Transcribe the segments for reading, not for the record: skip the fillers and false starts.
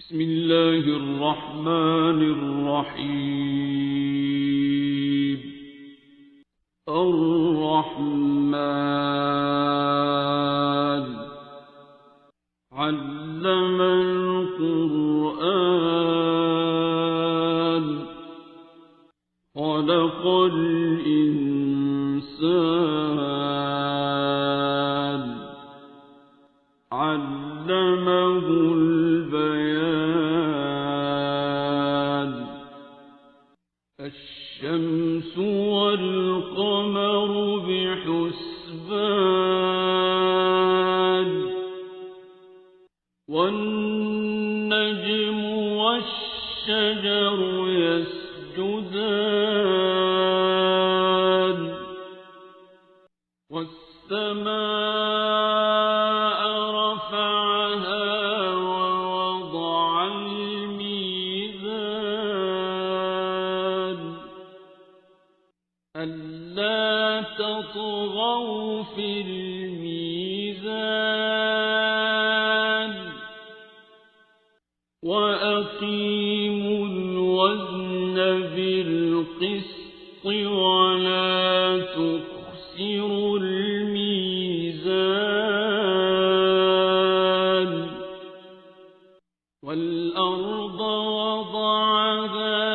بسم الله الرحمن الرحيم. الرحمن علم القرآن خلق الإنسان علمه البيان. الشمس والقمر بحسبان والنجم والشجر يسجدان والسماء رفعها ووضع الميزان ألا تطغوا في الميزان وأقيموا الوزن بالقسط ولا تخسروا الميزان. والأرض وضعها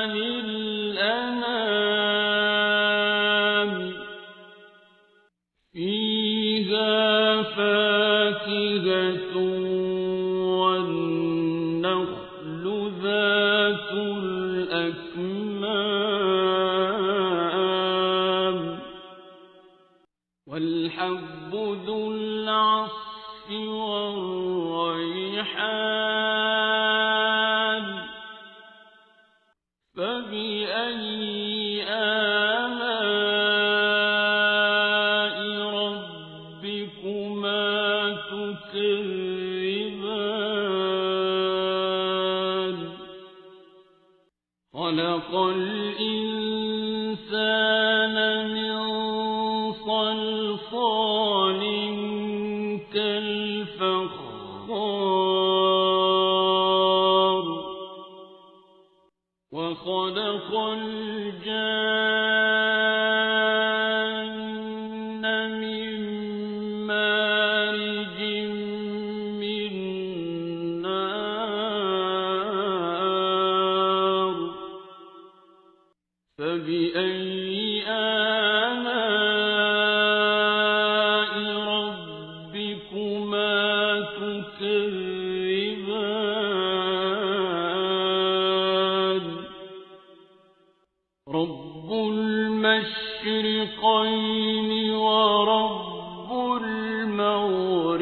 للأنام فيها فاكهة والنخل ذات الأكمام والحب ذو العصف والريحان. فبأي آلاء ربكما تكذبان. خلق الإنسان من صلصال كالفخار وخلق الجان من مارج من نار. فبأي آلاء ربكما تكذبان. رب المشرقين ورب المغربين.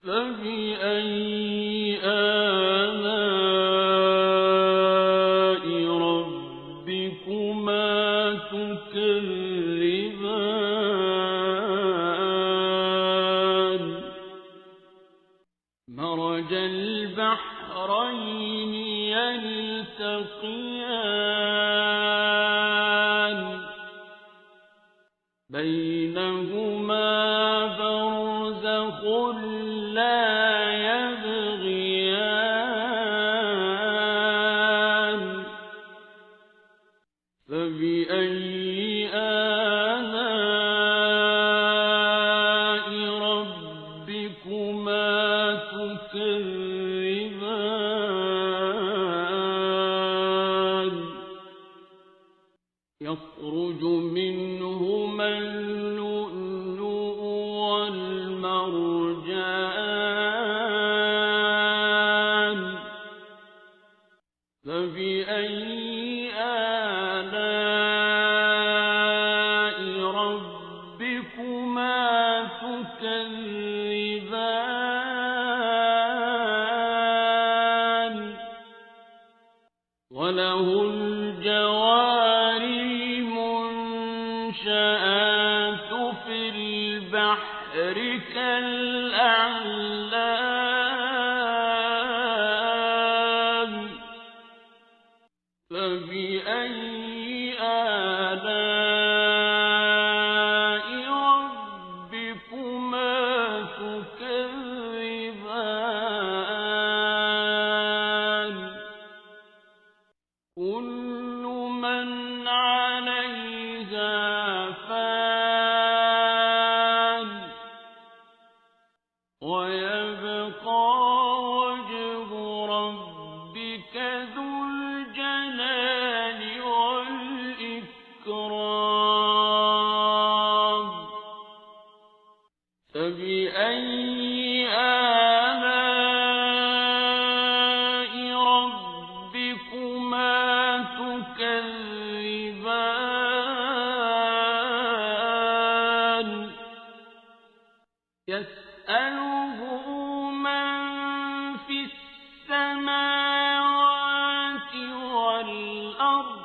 فبأي آلاء ربكما تكذبان. مرج البحرين يلتقيان بينهما برزخ لا يبغيان. فبأي آلاء ربكما تكذبان. يخرج منهما اللؤلؤ والمرجان. فبأي آلاء ربكما تكذبان. وله الجوار المنشآت في البحر كالأعلام. فبأي آلاء ربكما تكذبان. ويبقى وجه ربك ذو الجلال والإكرام فبأي آلاء ربكما تكذبان يسأله من في السماوات والأرض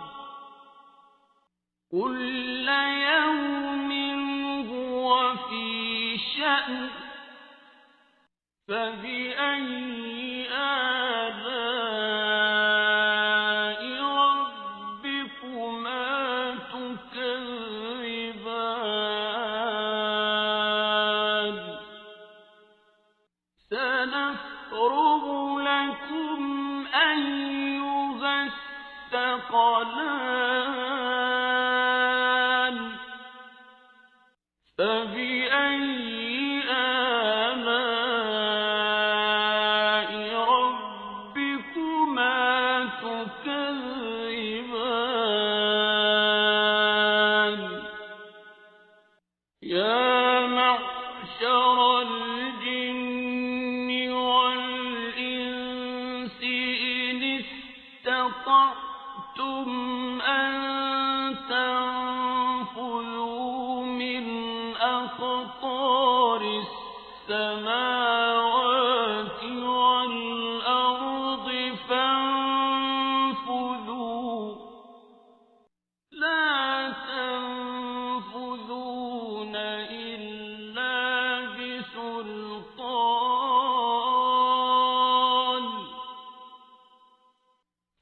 كل يوم هو في شأن فبأي آلاء ربكما تكذبان سنفرغ لكم أيها الثقلان فبأي آلاء ربكما تكذبان يا معشر الجن والإنس إن استطعتم أن تنفذوا من أقطار السماوات والأرض فانفذوا لا تنفذون إلا بسلطان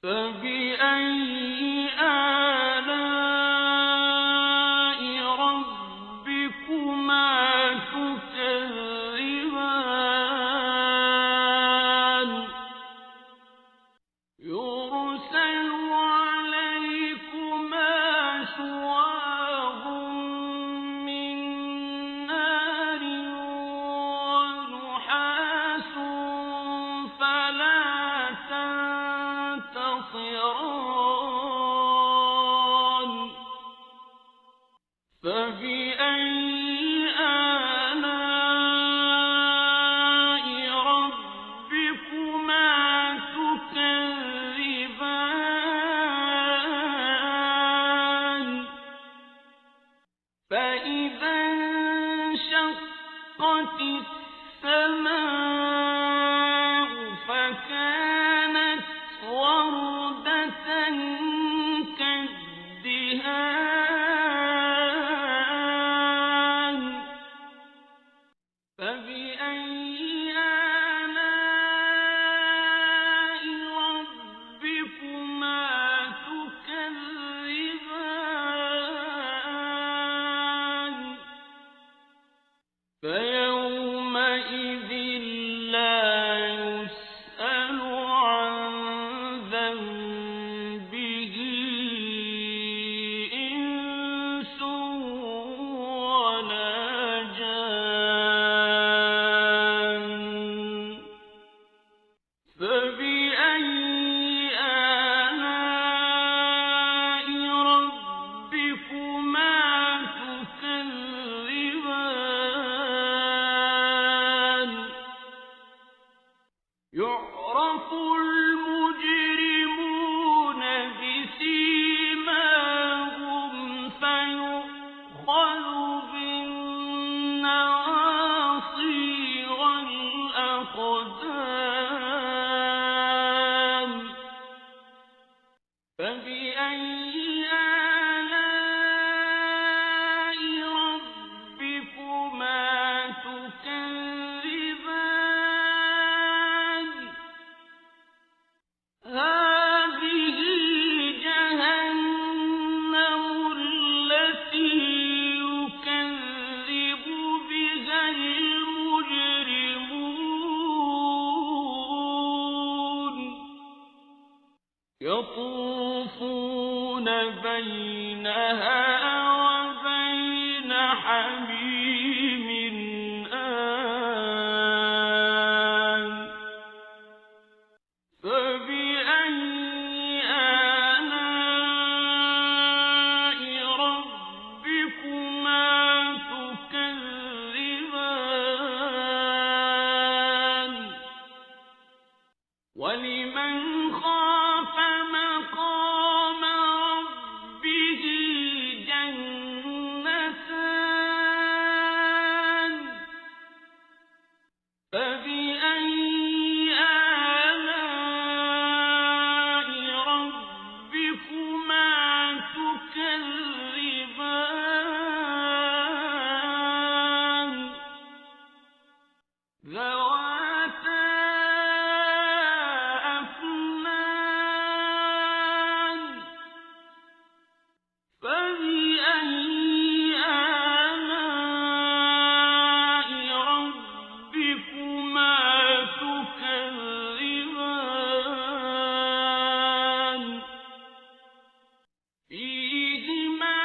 فبأي آلاء ربكما تكذبان يرسل عليكما شواظ من نار ونحاس فلا تنتصران فبأي آلاء ربكما تكذبان فإذا انشقت السماء فكانت وردة كالدهان فبأي آلاء ربكما تكذبان فيومئذ لا يسأل عن ذنبه إنس ولا جان فبأي آلاء ربكما تكذبان يعرف المجرمون بسيماهم فيؤخذ بالنواصي والأقدام فبأي آلاء ربكما تكذبان هذه جهنم التي يكذب بها المجرمون يطوفون بينها وبين حميم آن فبأي آلاء ربكما تكذبان ذواتا أفنان فبأي آلاء ربكما تكذبان فيهما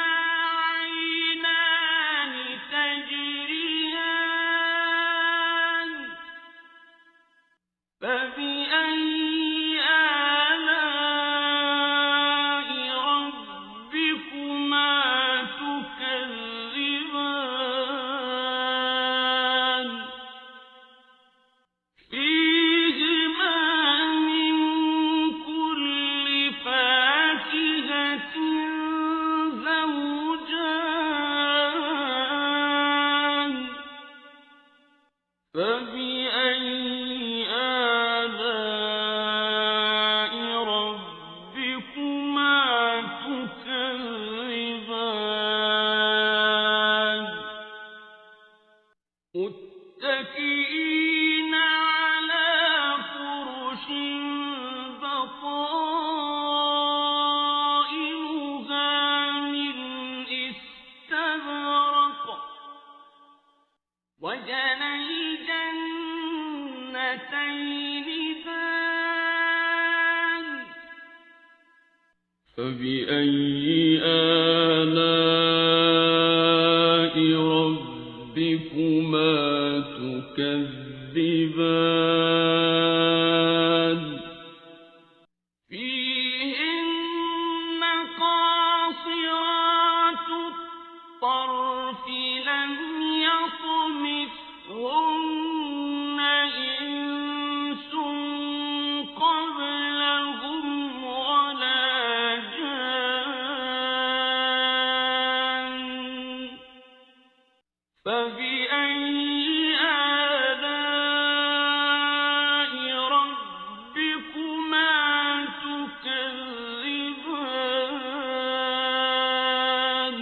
عينان تجريان فبأي آلاء ربكما تكذبان فيهما من كل فاكهة زوجان فبأي آلاء ربكما تكذبان متكئين على فرش بطائنها من استبرق وجنى الجنتين دان فبأي آلاء ربكما تكذبان فيهن قاصرات الطرف لم يطمثهن إنس قبلهم ولا جان فبأي آلاء ربكما تكذبان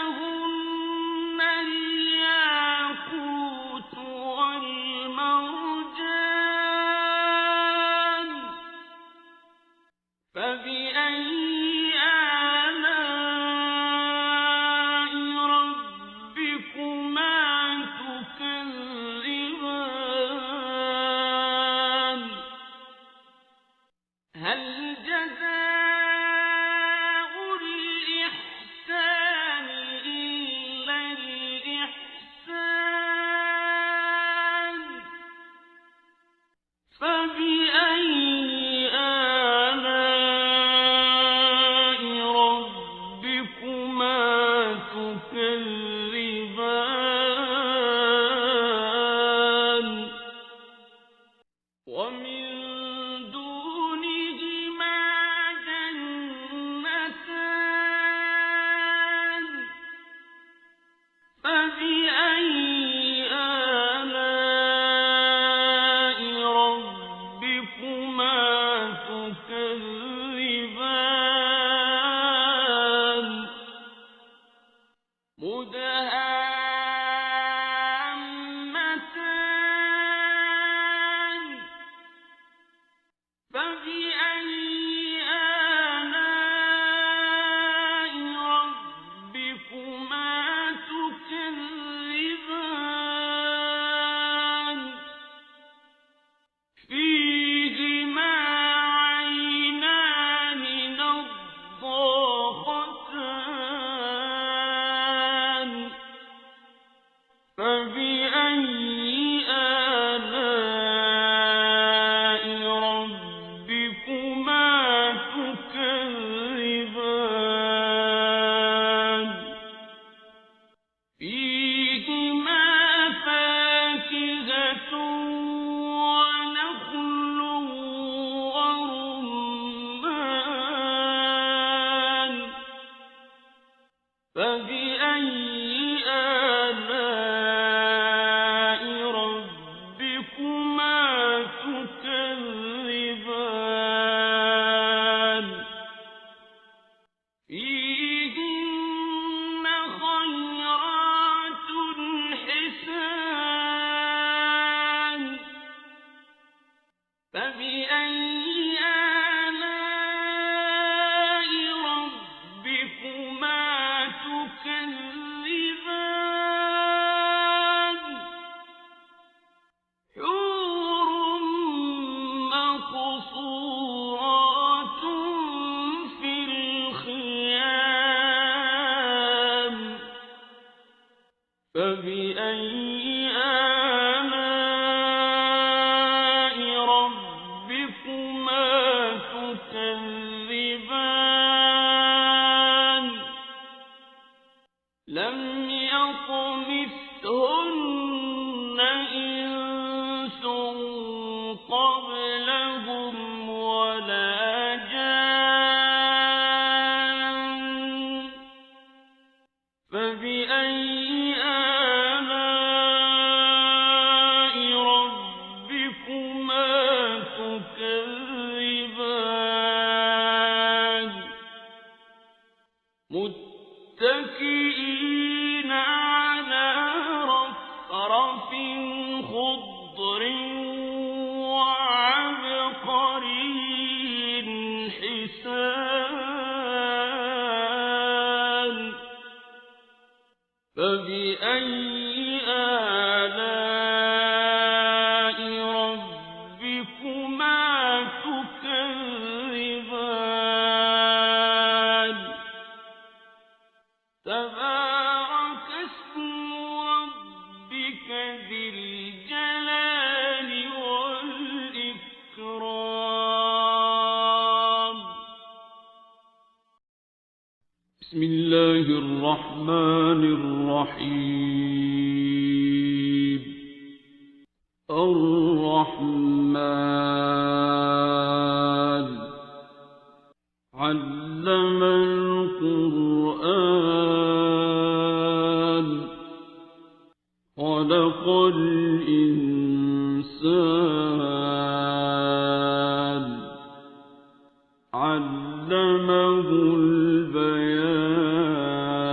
كأنهن الياقوت والمرجان فبأي آلاء ربكما تكذبان هل جزاء الإحسان إلا الإحسان فبأي آلاء ربكما تكذبان ومن دونهما جنتان فبأي آلاء ربكما تكذبان مدهامتان فبأي آلاء ربكما تكذبان فيهما عينان نضاختان فبأي آلاء ربكما تكذبان لم يطمثهن إنس قبلهم ولا جان فبأي آلاء ربكما تكذبان متكئين على رفرف خضر وعبقري حسان فبأي آلاء ربكما تكذبان تبارك اسم ربك ذي الجلال والإكرام بسم الله الرحمن الرحيم الرحمن علم القرآن خلق الإنسان علمه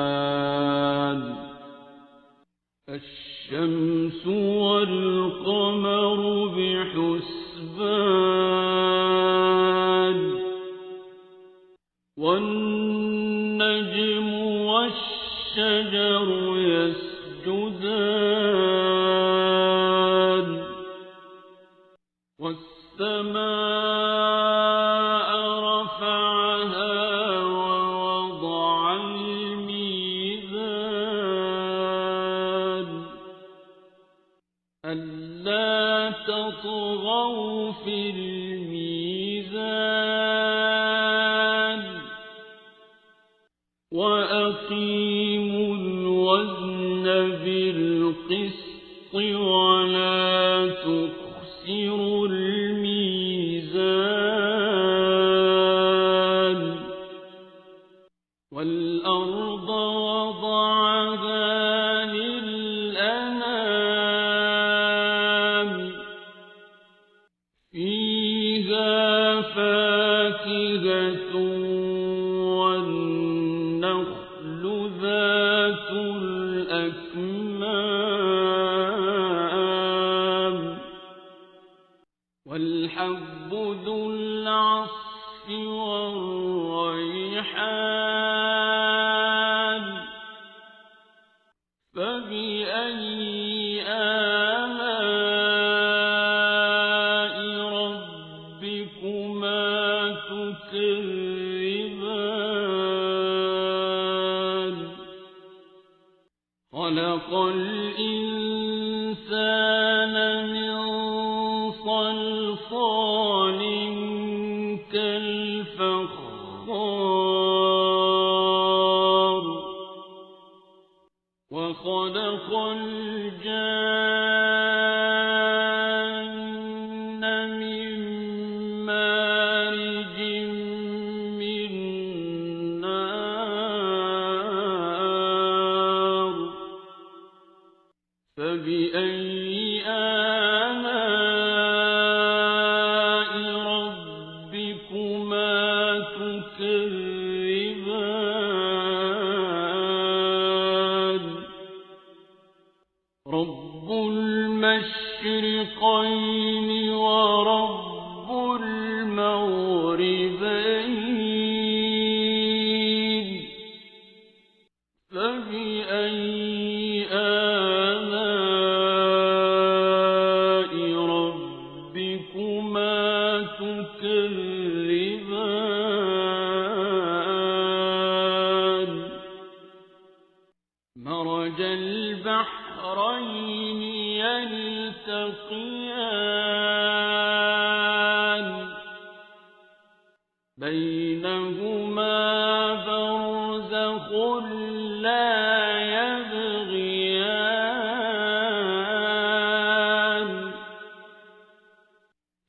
البيان الشمس والقمر بحسبان والنجم والشجر يسجدان والسماء رفعها ووضع الميزان ألا تطغوا في الميزان وأقيموا الوزن بالقسط ولا تخسروا الميزان والأرض وضعها للأنام فيها فاكهة والنخل ذات الأكمام والحب ذو العصف والريحان فبأي آلاء ربكما تكذبان خلق الإنسان من صلصال كالفخار وخلق الجان من مارج من نار فبأي آلاء ربكما تكذبان رب المشرقين ورب المغربين فبأي آلاء ربكما تكذبان مرج البحرين يلتقيان بينهما برزخ لا يبغيان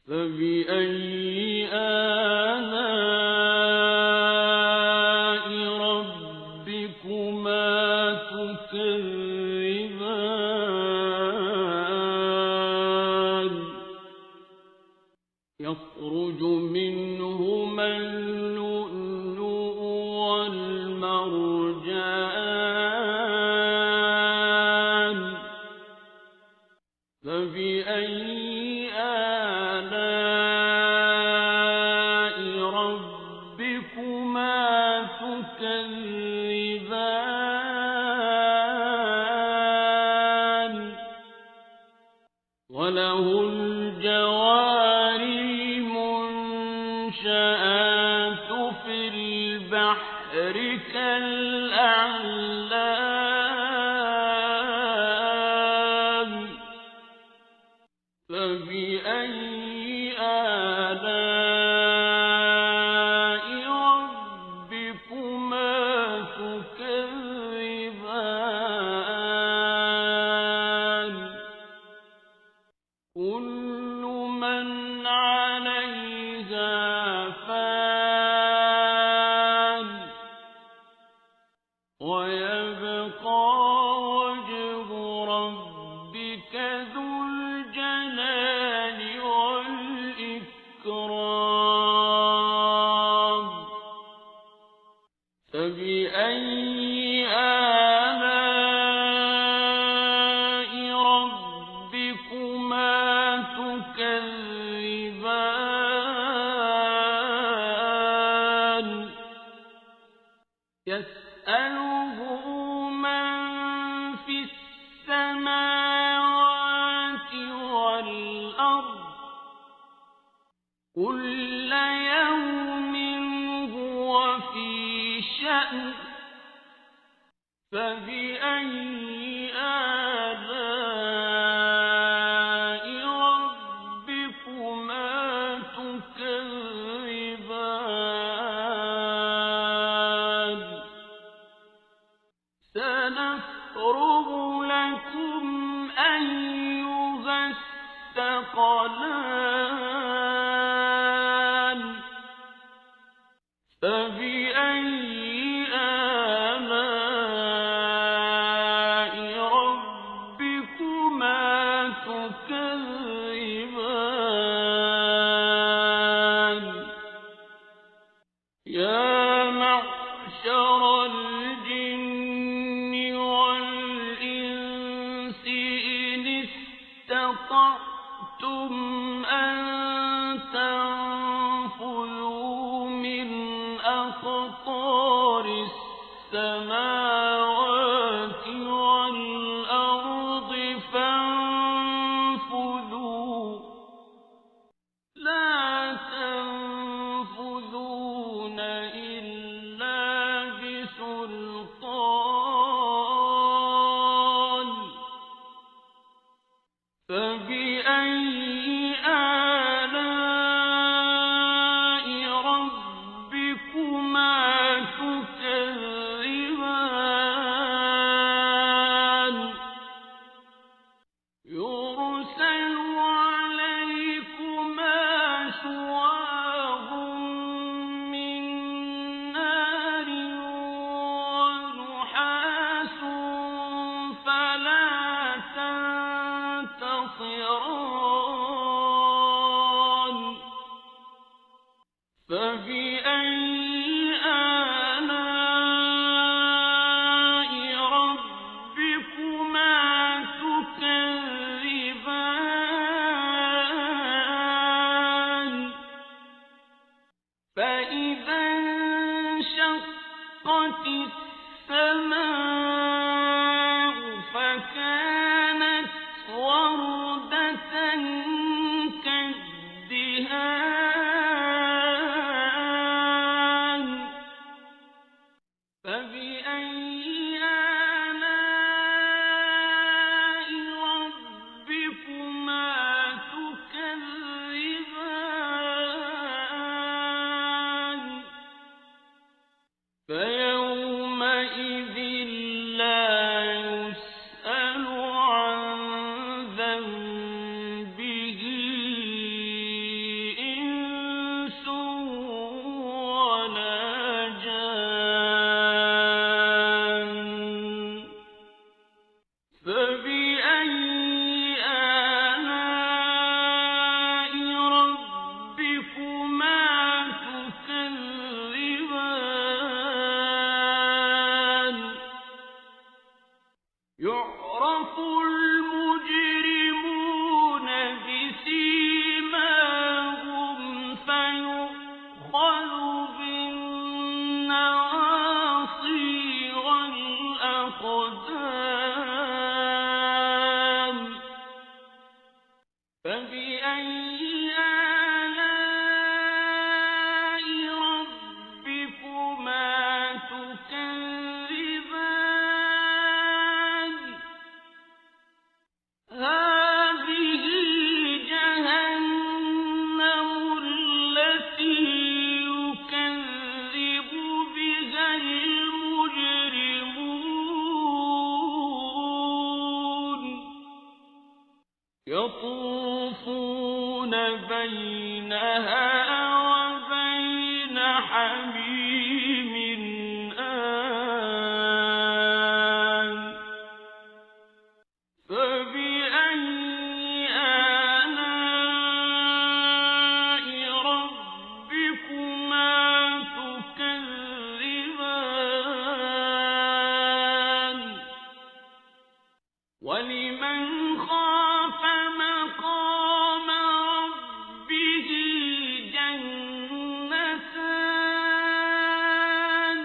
فبأي آلاء ربكما تكذبان يخرج منهما اللؤلؤ والمرجان فبأي آلاء ربكما تكذبان وله الجوار المنشآت في البحر كالأعلام فبأي آلاء ربكما تكذبان كل من عليها فان ويبقى وجه ربك ذو الجلال والإكرام فبأي آلاء ربكما تكذبان يسأله من في السماوات والأرض كل يوم هو في شأن فبأي آلاء ربكما تكذبان سنفرغ لكم أيها الثقلان فبأي آلاء ربكما تكذبان يا معشر الجن والإنس إن استطعتم أن تنفذوا من أقطار السماوات والأرض فانفذوا لا تنفذون إلا بسلطان فبأي آلاء ربكما تكذبان يرسل عليكما شواظ من نار ونحاس فلا تنتصران فبأي آلاء ربكما تكذبان فإذا انشقت السماء فكانت وردة فبأي آلاء ربكما تكذبان يعرف المجرمون بسيماهم فيؤخذ بالنواصي والأقدام فبأي آلاء ربكما تكذبان هذه جهنم التي يكذب بها المجرمون يطوفون بينها وبين حميم آن فبأي آلاء ربكما تكذبان ولمن خاف مقام ربه جنتان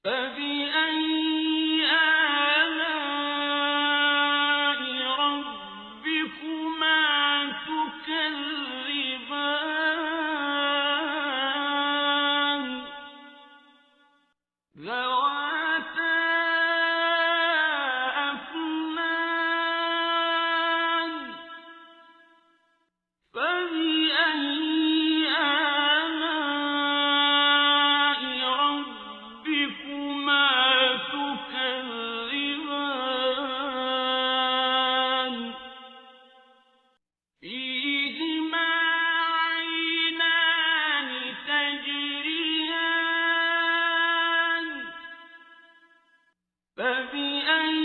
فبأي آلاء ربكما تكذبان ذواتا أفنان فبأي آلاء ربكما تكذبان فيهما عينان تجريان فبأي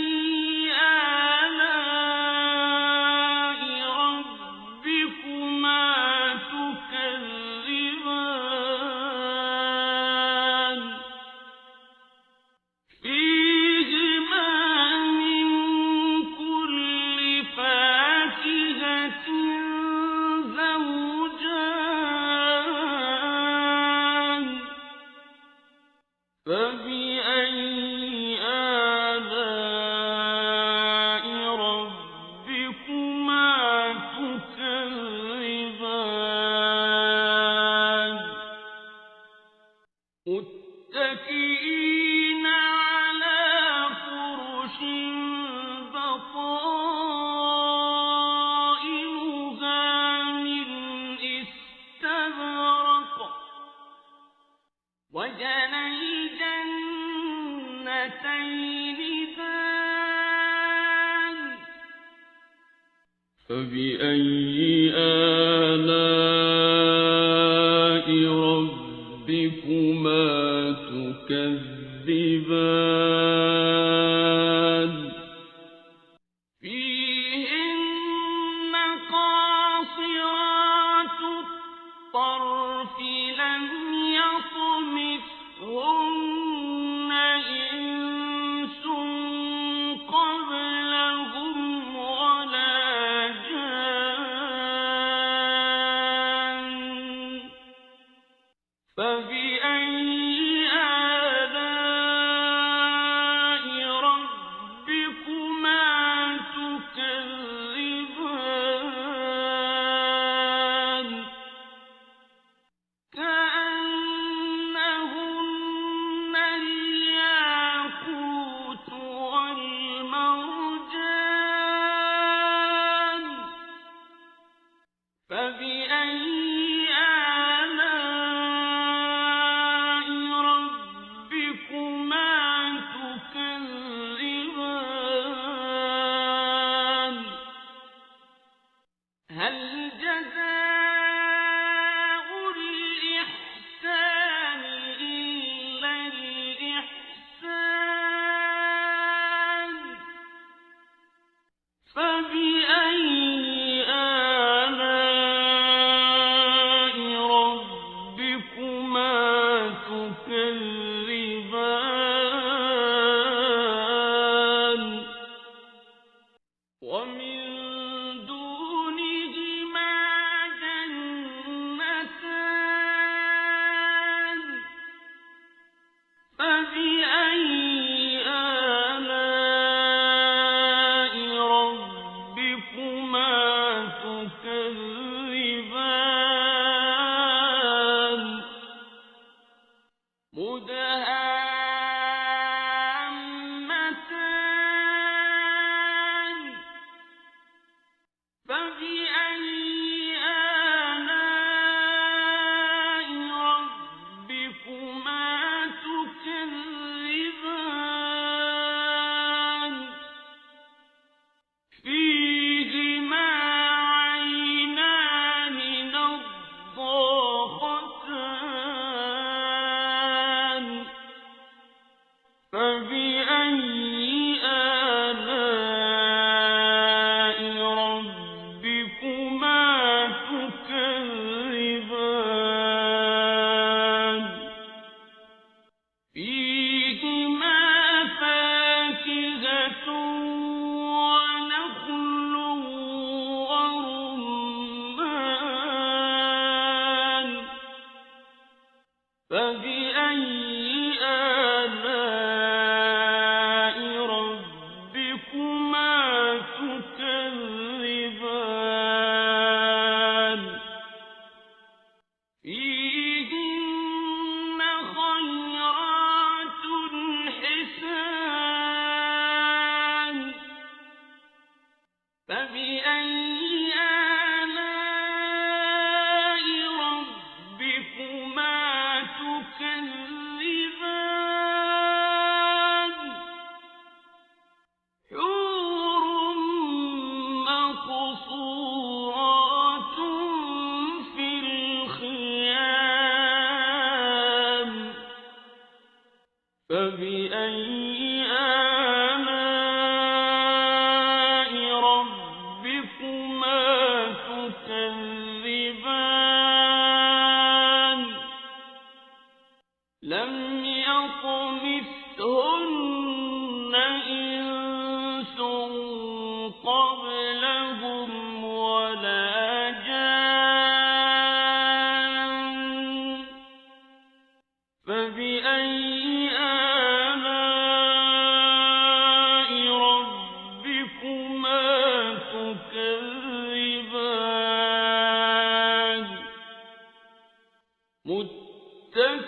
آلاء ربكما تكذبان فيهما من كل فاكهة زوجان فبأي آلاء ربكما تكذبان متكئين على فرش بطائنها من استبرق وجنى الجنتين دان فبأي آلاء ربكما تكذبان فيهن قاصرات الطرف لم يطمثهن إنس قبلهم ولا جان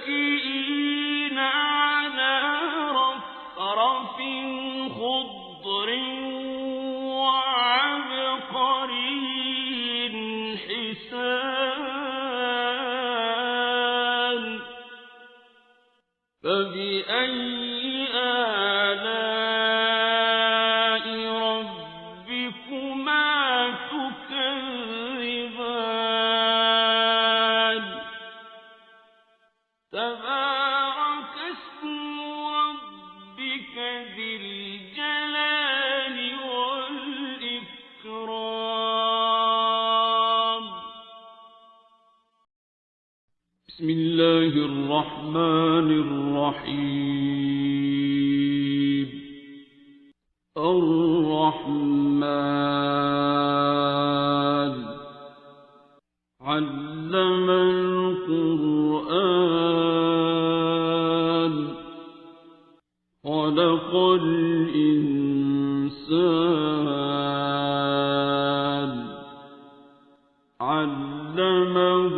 متكئين على رفرف خضر وعبقري حسان فبأي آلاء ربكما تكذبان تبارك اسم ربك ذي الجلال والإكرام بسم الله الرحمن الرحيم الرحمن علم القرآن خلق الإنسان علمه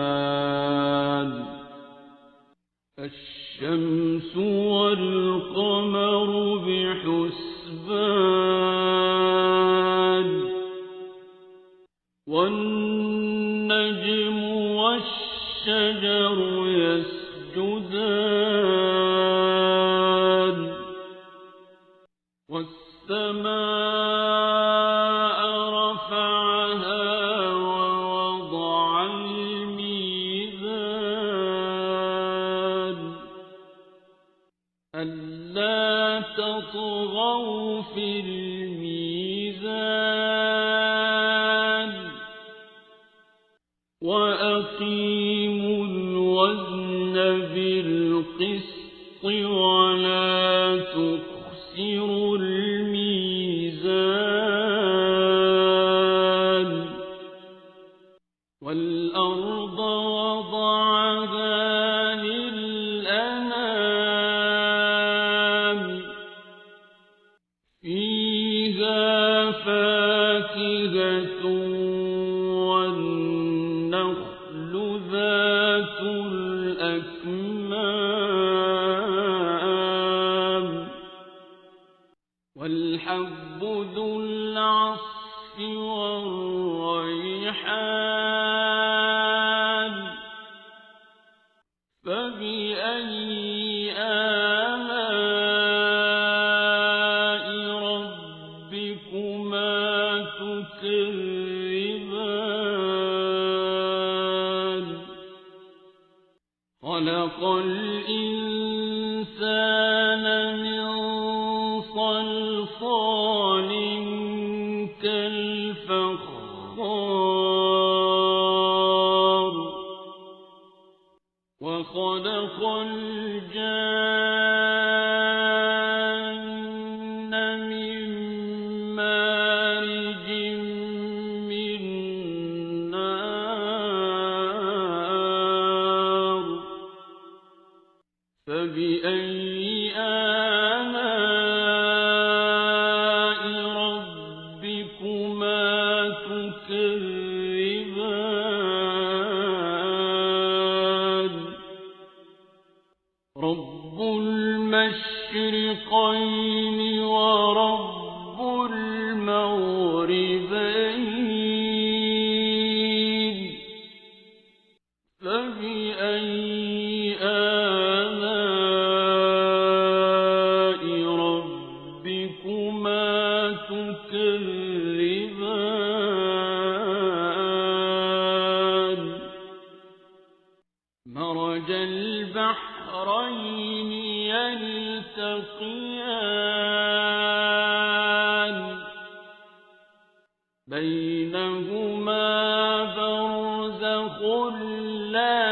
البيان الشمس والقمر بحسبان والنجم والشجر يسجدان والسماء رفعها ووضع الميزان ألا تطغوا في الميزان وأقيموا الوزن بالقسط ولا تخسروا الميزان والأرض وضعها للأنام فيها فاكهة والنخل ذات الأكمام والحب ذو العصف والريحان فبأي آلاء ربكما تكذبان خلق الإنسان من صلصال كالفخار وخلق الجان من مارج من نار فبأي آلاء ربكما تكذبان رب المشرقين ورب المغربين فبأي آلاء ربكما تكذبان مرج البحرين يلتقيان بينهما برزخ لا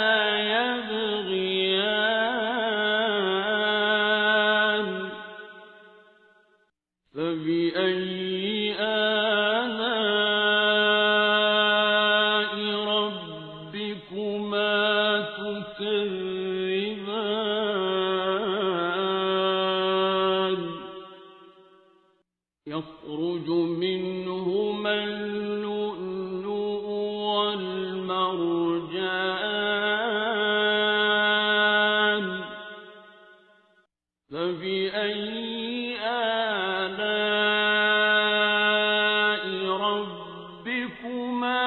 يبغيان فبأي آلاء ربكما تكذبان يخرج منهما اللؤلؤ والمرجان فبأي آلاء ربكما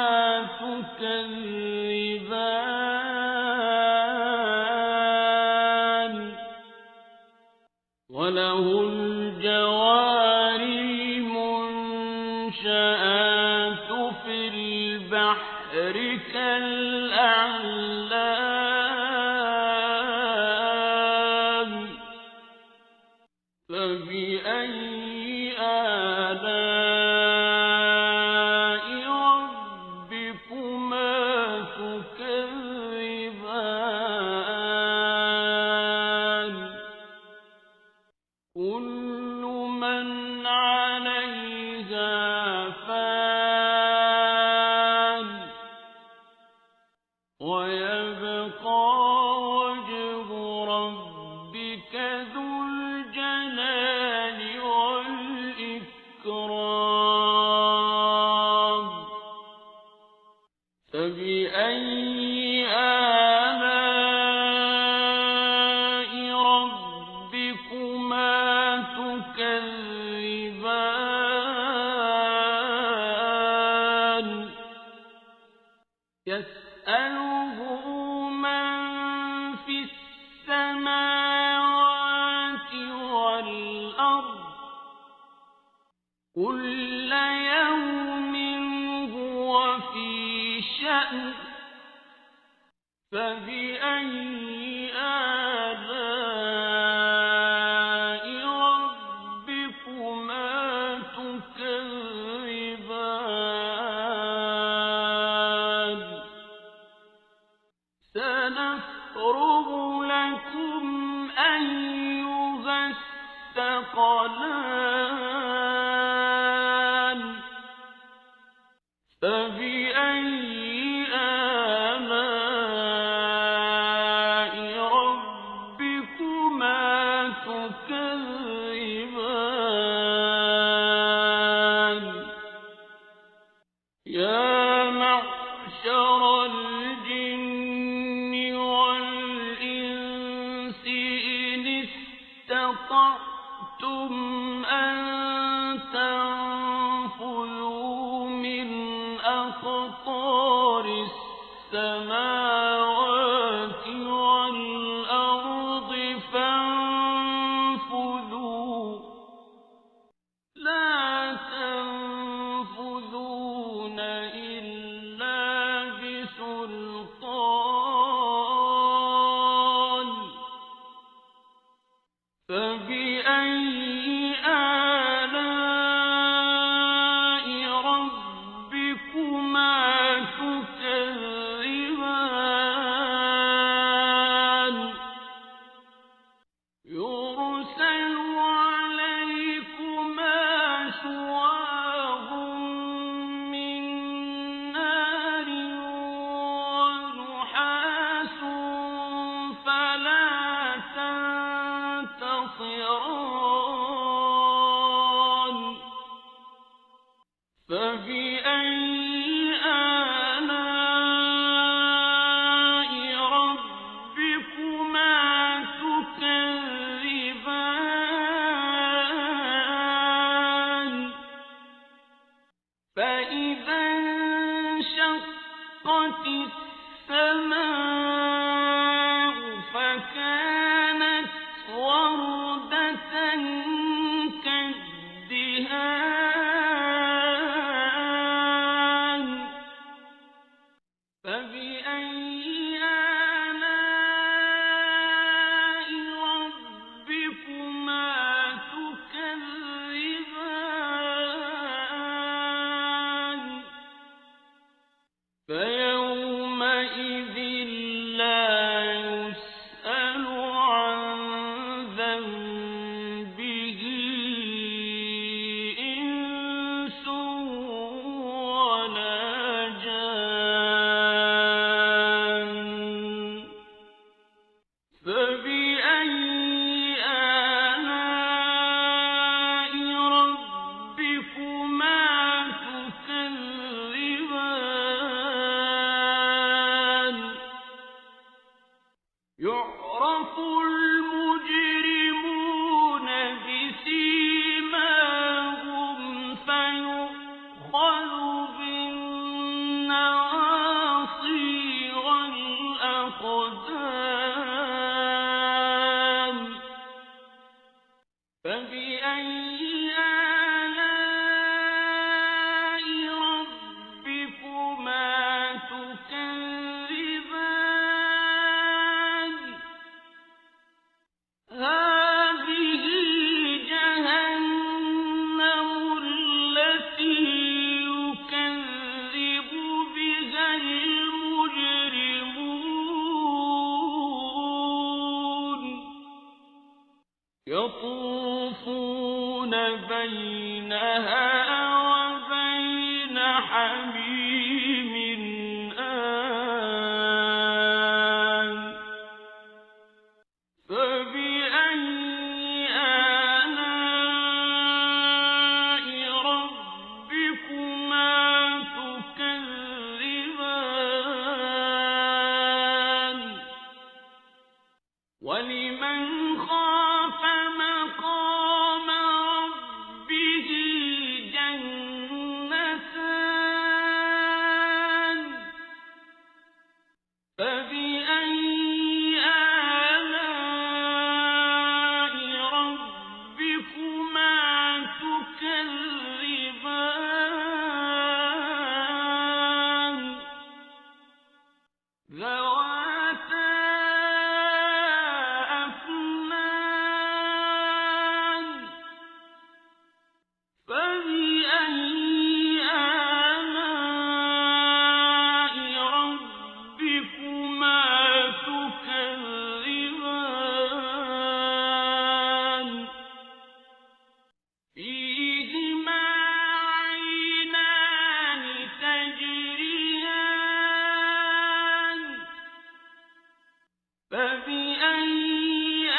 تكذبان وله الجوار المنشآت في البحر كالأعلام فبأي آلاء ربكما تكذبان كل من عليها فان ويبقى وجه ربك ذو الجلال والإكرام فبأي آلاء ربكما تكذبان يسأله من في السماوات والأرض كل يوم هو في شأن فبأي آلاء ربكما تكذبان سنفرغ لكم أيها الثقلان فبأي آلاء ربكما تكذبان يا معشر الجن والإنس إن استطعتم أن تنفذوا من أقطار السماوات والأرض فانفذوا لا تنفذون إلا بسلطان فبأي آلاء ربكما تكذبان يرسل عليكما شواظ من نار ونحاس فلا تنتصران فبأي آلاء ربكما تكذبان السماء فكانت وردة كالدهان فبأي آلاء ربكما تكذبان فيومئذ لا يسأل عن ذنبه إنس ولا جان فبأي آلاء ربكما تكذبان يعرف المجرمون بسيماهم فيؤخذ بالنواصي والأقدام فبأي آلاء ربكما تكذبان هذه جهنم التي يكذب بها المجرمون يطوفون بينها وبين حميم آن فبأي آلاء ربكما تكذبان ولمن خاف مقام ربه جنتان فبأي آلاء ربكما تكذبان ذواتا أفنان فبأي آلاء ربكما تكذبان فيهما عينان تجريان فبأي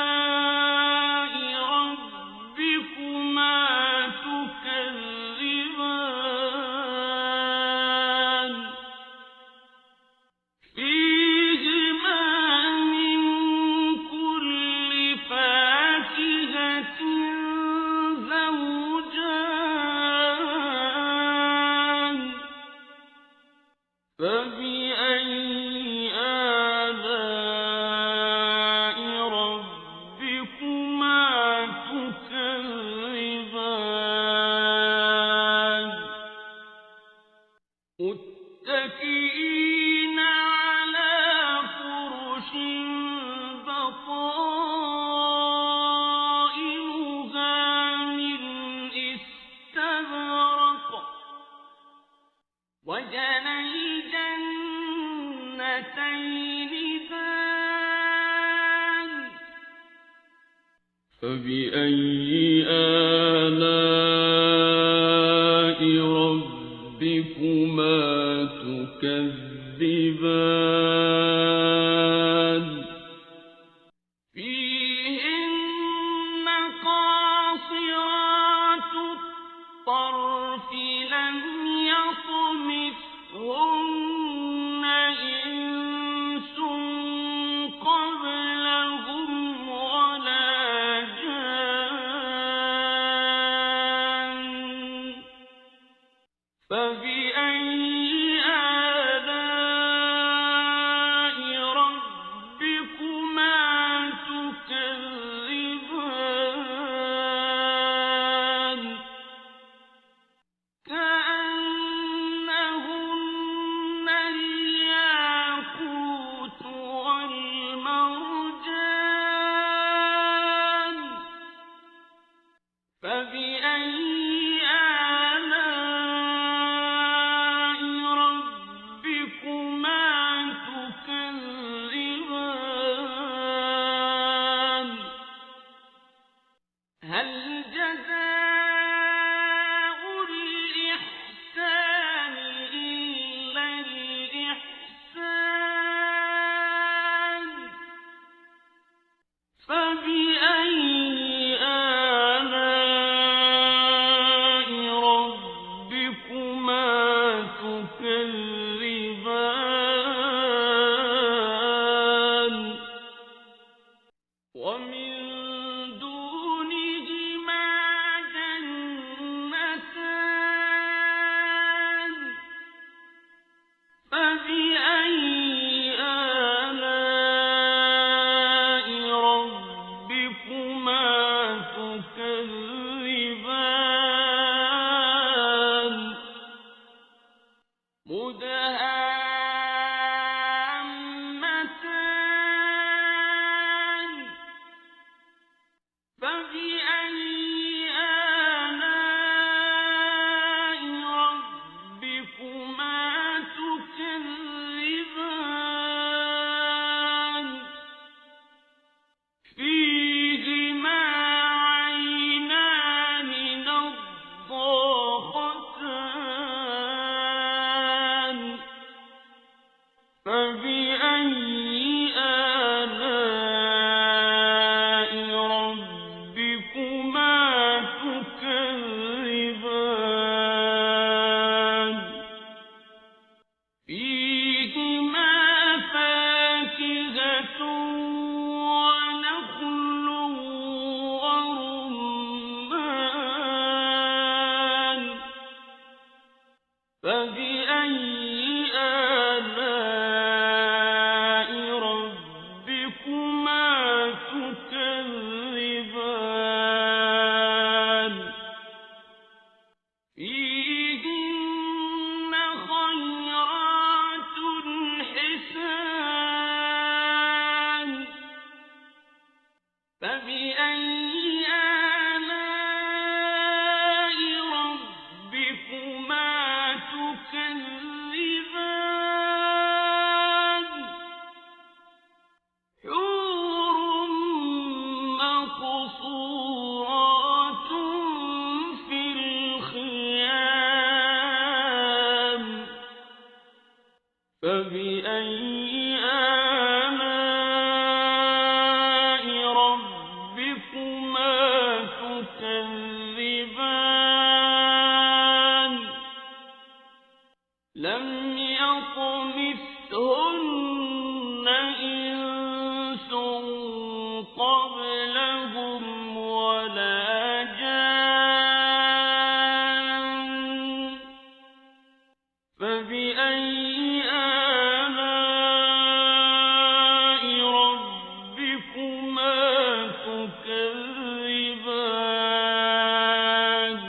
آلاء ربكما تكذبان فيهما من كل فاكهة زوجان فبأي آلاء ربكما تكذبان متكئين على فرش بطائنها من استبرق وجنى الجنتين دان فبأي آلاء ربكما تكذبان فيهن قاصرات الطرف لم يطمثهن إنس قبلهم ولا جان فبأي فبأي آلاء ربكما تكذبان هل جزاء الإحسان إلا الإحسان فبأي آلاء ربكما تكذبان ومن دونهما جنتان فبأي آلاء ربكما تكذبان مدهامتان فبأي آلاء ربكما تكذبان فيهما عينان نضاختان فبأي آلاء ربكما تكذبان فيهما فاكهة ونخل ورمان فبأي آلاء ربكما تكذبان فيهن خيرات حسان فبأي آلاء ربكما تكذبان حور مقصورات في الخيام فبأي آلاء ربكما تكذبان لم يطمثهن إنس قبلهم ولا جان فبأي آلاء ربكما تكذبان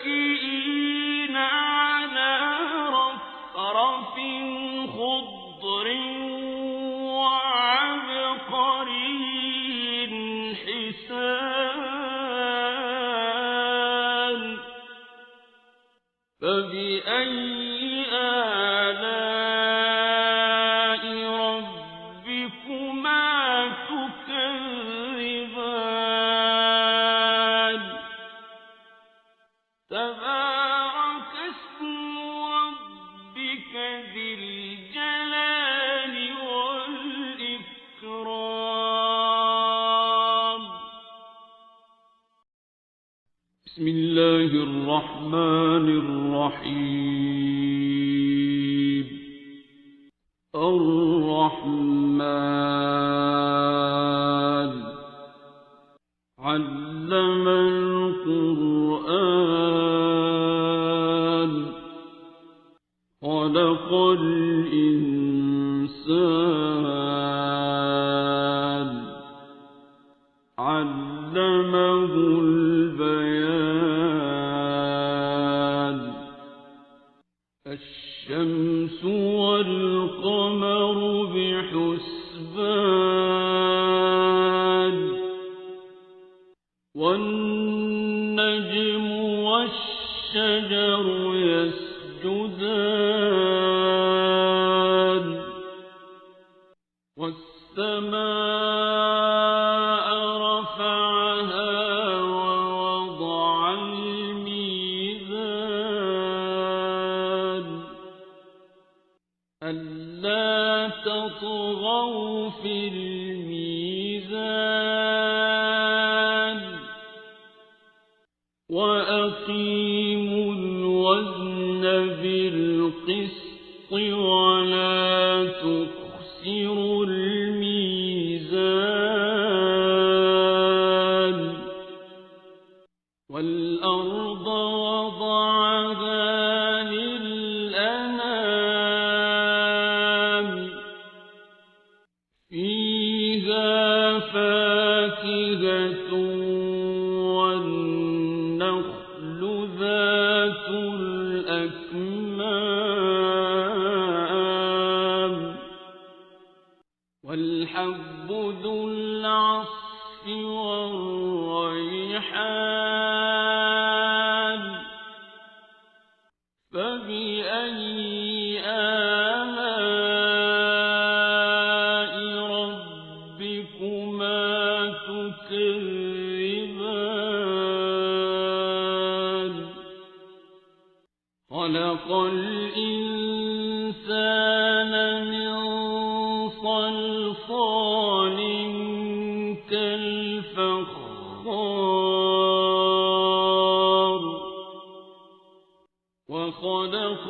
متكئين على رفرف خضر وعبقري حسان فبأي آلاء ربكما تكذبان تبارك اسم ربك ذي الجلال والإكرام بسم الله الرحمن الرحيم الرحمن علم القرآن خلق الإنسان علمه البيان الشمس والقمر بحسبان والنجم والشجر يسجدان والسماء رفعها ووضع الميزان ألا تطغوا في الميزان وأقيموا الوزن بالقسط ولا تخسروا الميزان والأرض وضعها للأنام فيها فاكهة والنخل ذات الأكمام والحب ذو العصف والريحان فبأي آلاء ربكما تكذبان خلق الإنسان من صلصال كالفخار وخلق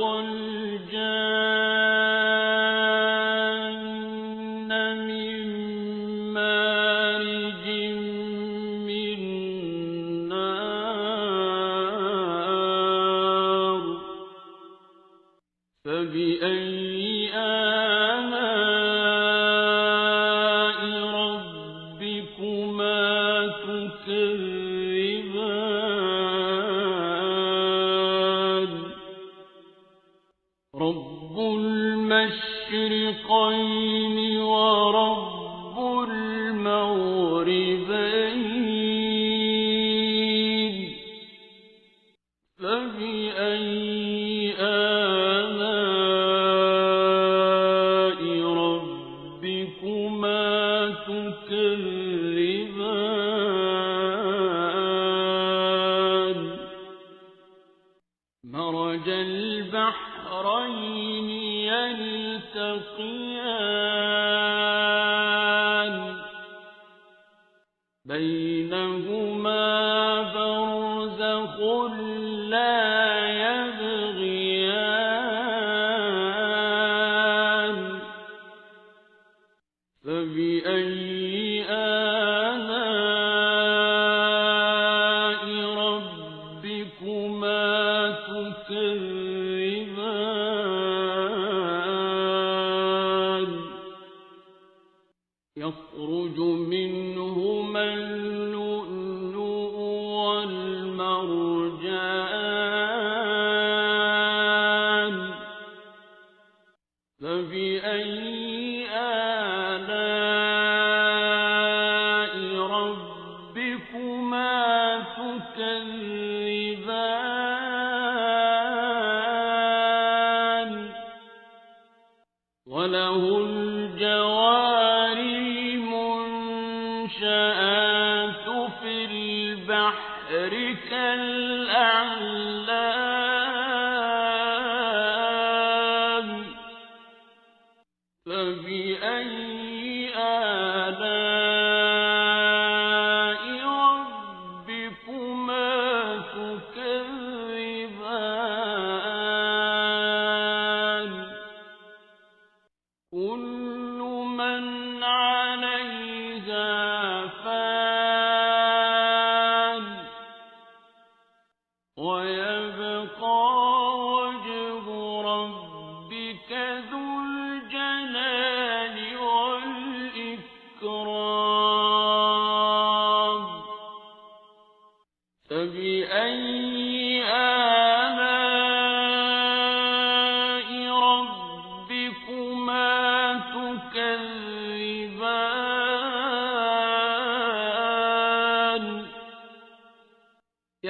الجان من مارج من نار فبأي آلاء ربكما تكذبان رب المشرقين ورب المغربين فبأي آلاء ربكما تكذبان مرج البحرين يلتقيان بينهما برزخ لا يبغيان فبأي آلاء ربكما تكذبان يخرج منهما اللؤلؤ والمرجان فبأي آلاء ربكما تكذبان وله الجوار المنشآت في البحر كالأعلام فبأي آلاء ربكما تكذبان كل من عليها فان ويبقى وجه ربك ذو الجلال والإكرام فبأي آلاء ربكما تكذبان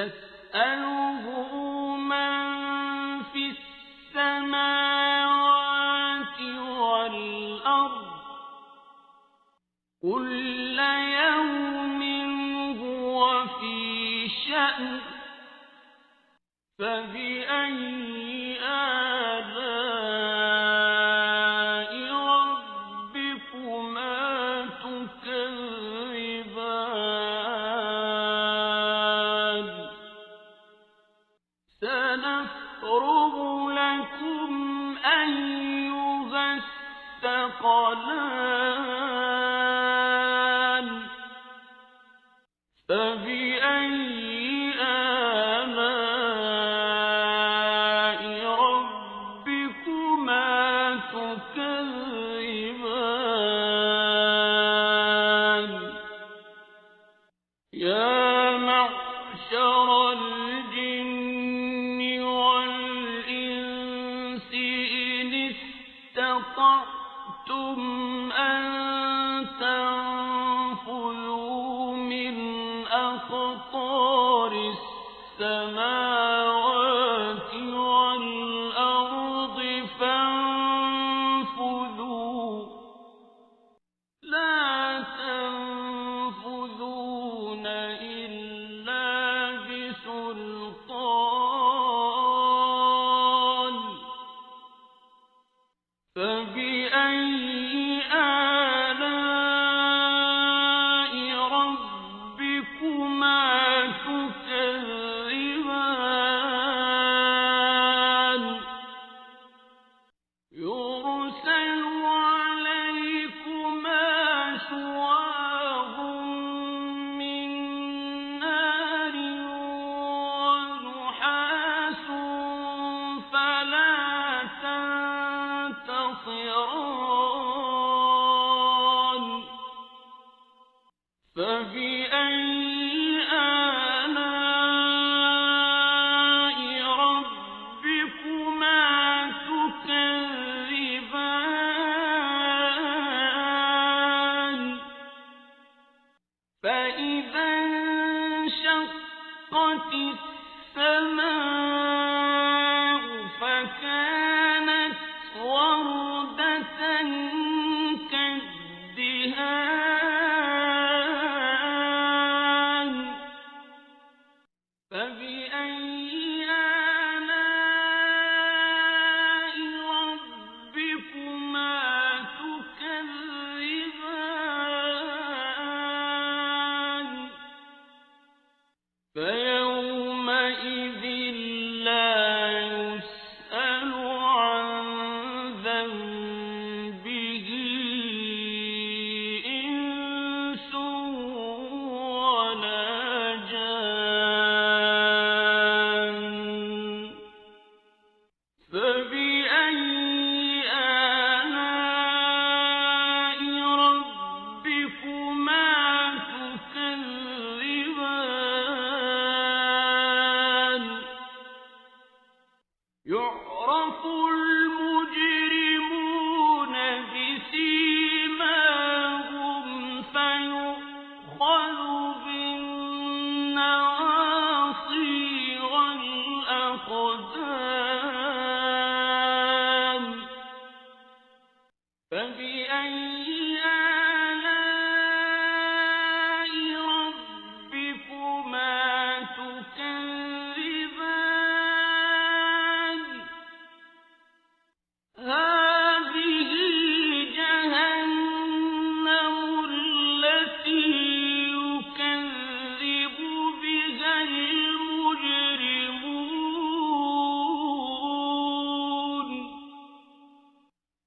يسأله من في السماوات والأرض كل يوم هو في شأن فبأي آلاء ربكما تكذبان سنفرغ لكم أيها الثقلان فبأي آلاء ربكما تكذبان يا معشر الجن والإنس إن استطعتم أن تنفذوا من أقطار السماوات والأرض فانفذوا لا تنفذون إلا بسلطان فبأي آلاء ربكما تكذبان يرسل عليكما شواظ من نار ونحاس فلا تنتصران فبأي آلاء ربكما تكذبان فإذا انشقت السماء فكانت وردة كالدهان فبأي آلاء ربكما تكذبان فيومئذ لا يسأل عن ذنبه إنس ولا جان فبأي آلاء ربكما تكذبان يعرف المجرمون بسيماهم فيؤخذ بالنواصي والأقدام فبأي آلاء ربكما تكذبان هذه جهنم التي يكذب بها المجرمون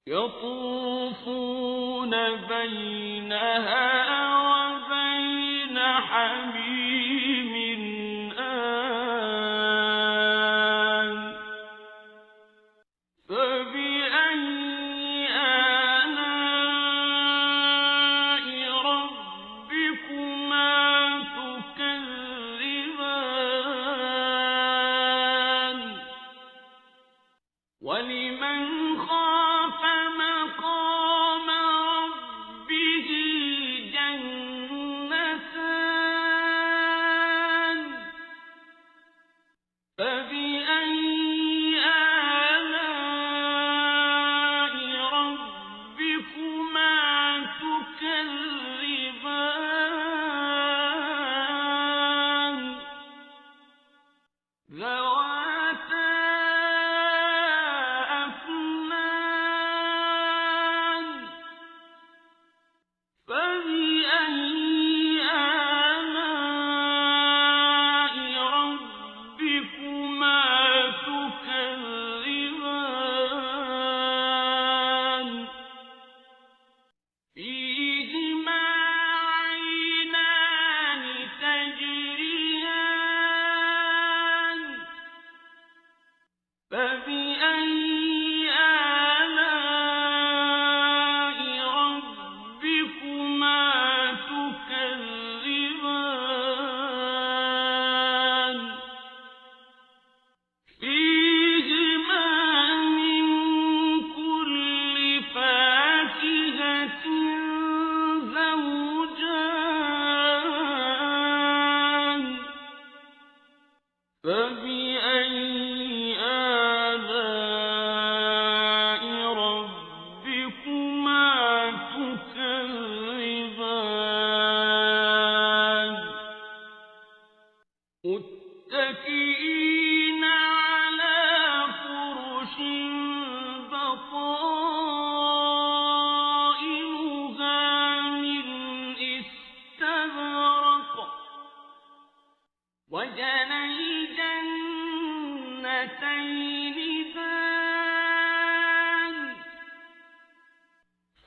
يطوفون بينها وبين حميم آن فبأي آلاء ربكما تكذبان ولمن خاف مقام ربه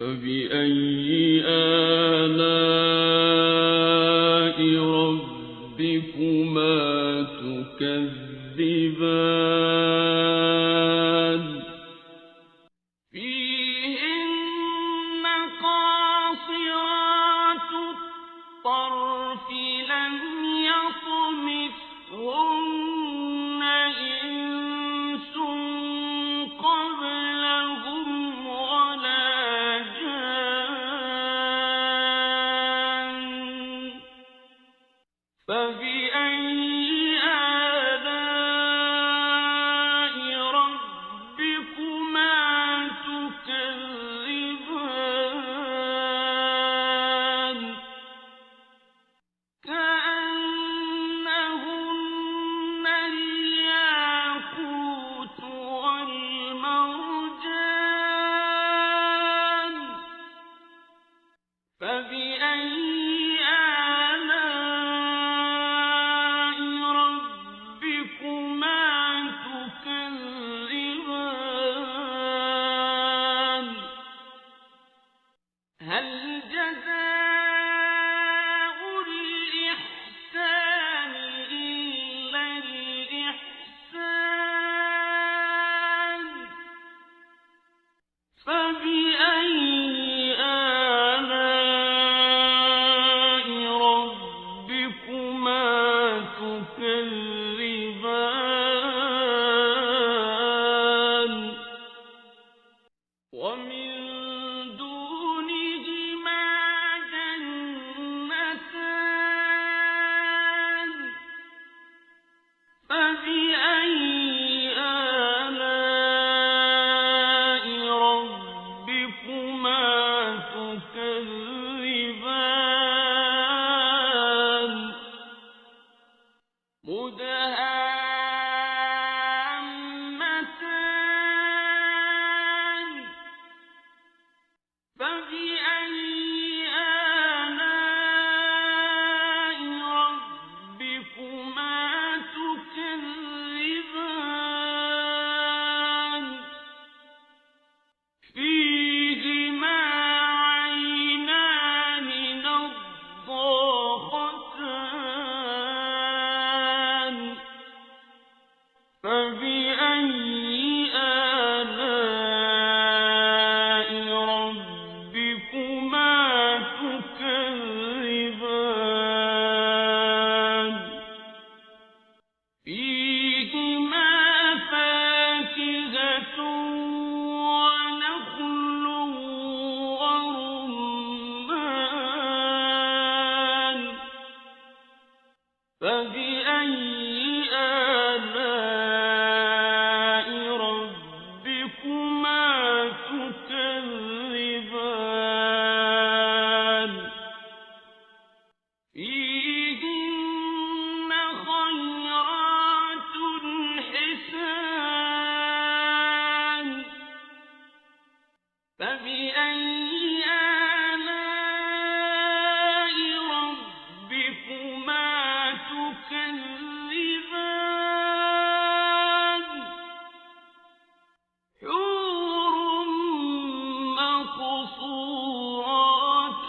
فبأي آلاء ربكما تكذبان فيهن قاصرات الطرف لم يطمثهن إنس قبلهم ولا جان فبأي آلاء ربكما تكذبان كأنهن الياقوت والمرجان فبأي آلاء ربكما تكذبان هل جزاء الإحسان إلا الإحسان فبأي آلاء ربكما تكذبان ومن دونهما جنتان فبأي آلاء ربكما تكذبان مدهامتان فبأي آلاء ربكما تكذبان فيهما عينان نضاختان فبأي آلاء ربكما تكذبان فيهما فاكهة ونخل ورمان فبأي آلاء ربكما تكذبان فيهن خيرات حسان فبأي آلاء ربكما تكذبان حور مقصورات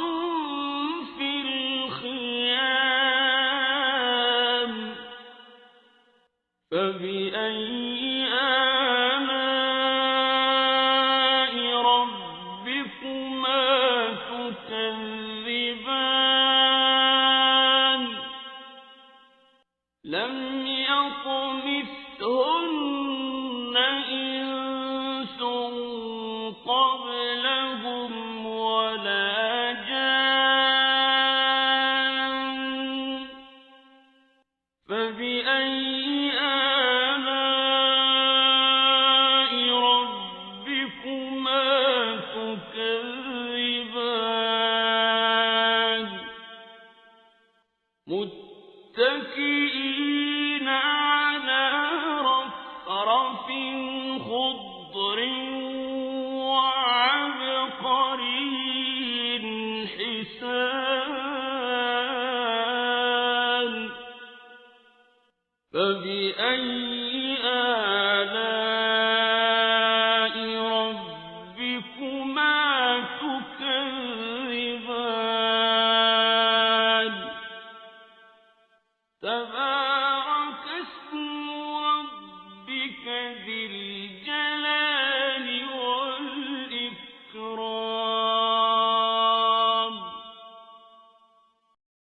في الخيام فبأي آلاء ربكما تكذبان لم يطمثهن إنس قبلهم ولا جان فبأي آلاء ربكما تكذبان متكئين على رفرف خضر وعبقري حسان فبأي